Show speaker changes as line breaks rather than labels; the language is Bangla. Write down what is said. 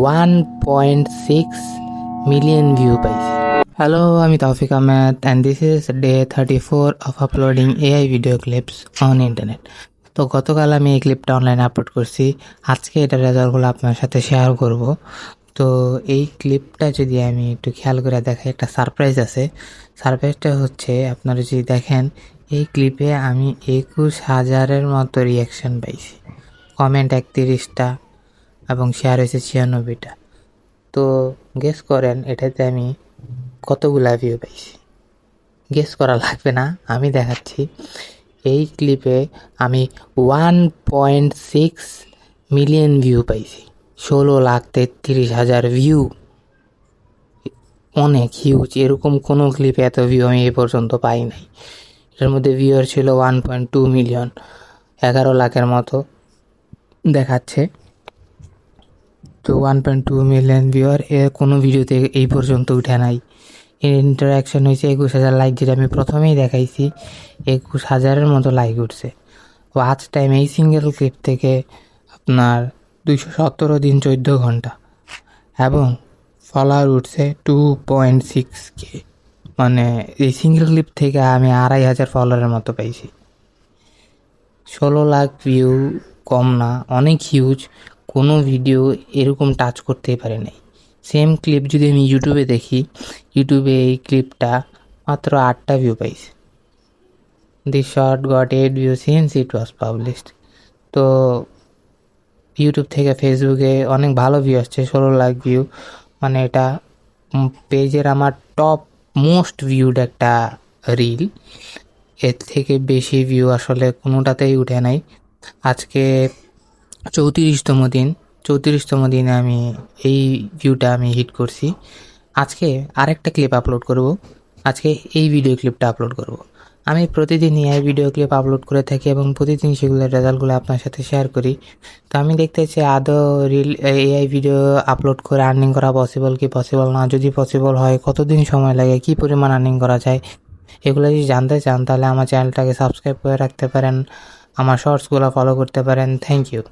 1.6 মিলিয়ন ভিউ পাইছি। হ্যালো, আমি Toufiq Ahmed and this is day 34 of uploading AI video clips on internet. তো গতকাল আমি এই ক্লিপটা অনলাইনে আপলোড করছি, আজকে এটার রেজাল্টগুলো আপনার সাথে শেয়ার করব। তো এই ক্লিপটা যদি আমি একটু খেয়াল করে দেখাই, একটা সারপ্রাইজ আছে। সারপ্রাইজটা হচ্ছে, আপনারা যদি দেখেন এই ক্লিপে আমি 21,000-এর মতো রিয়াকশান পাইছি, কমেন্ট 31টা এবং শেয়ার হয়েছে 96টা। তো গেস করেন এটাতে আমি কতগুলা ভিউ পাইছি। গেস করা লাগবে না, আমি দেখাচ্ছি। এই ক্লিপে আমি 1.6 মিলিয়ন ভিউ পাইছি, 16,33,000 ভিউ। অনেক হিউজ, এরকম কোনো ক্লিপে এত ভিউ আমি এ পর্যন্ত পাই নাই। এটার মধ্যে ভিউয়ার ছিল 1.2 মিলিয়ন, 11 লাখের মতো দেখাচ্ছে। তো 1.2 মিলিয়ন ভিউয়ার কোনো ভিডিওতে এই পর্যন্ত উঠে নাই। এর ইন্টারাকশান হয়েছে 21,000 লাইক, যেটা আমি প্রথমেই দেখাইছি। 21,000-এর মতো লাইক উঠছে। ওয়াচ টাইম এই সিঙ্গেল ক্লিপ থেকে আপনার 217 দিন 14 ঘন্টা, এবং ফলোয়ার উঠছে 2.6K। মানে এই সিঙ্গেল ক্লিপ থেকে আমি 2,500 ফলোয়ারের মতো পাইছি। 16 লাখ ভিউ কম না, অনেক হিউজ। কোনো ভিডিও এরকম টাচ করতেই পারে নাই। সেম ক্লিপ যদি আমি ইউটিউবে দেখি, ইউটিউবে এই ক্লিপটা মাত্র 8টা ভিউ পাইছে। This short goat 8 view since it was published. তো ইউটিউব থেকে ফেসবুকে অনেক ভালো ভিউ আসছে, 16 লাখ ভিউ। মানে এটা পেজের আমার টপ মোস্ট ভিউড একটা রিল। এর থেকে বেশি ভিউ আসলে কোনোটাতেই উঠে নাই। আজকে 34তম দিনে আমি এই ভিউটা আমি হিট করছি। আজকে আরেকটা ক্লিপ আপলোড করব, আজকে এই ভিডিও ক্লিপটা আপলোড করব। আমি প্রতিদিন এই ভিডিও ক্লিপ আপলোড করে থাকি এবং প্রতিদিন সেগুলোর রেজাল্টগুলো আপনার সাথে শেয়ার করি। তো আমি দেখতে চাই আদৌ রিল এআই ভিডিও আপলোড করে আর্নিং করা পসিবল কি পসিবল না, যদি পসিবল হয় কতদিন সময় লাগে, কী পরিমাণ আর্নিং করা যায়। এগুলো যদি জানতে চান তাহলে আমার চ্যানেলটাকে সাবস্ক্রাইব করে রাখতে পারেন, আমার শর্টসগুলো ফলো করতে পারেন। Thank you.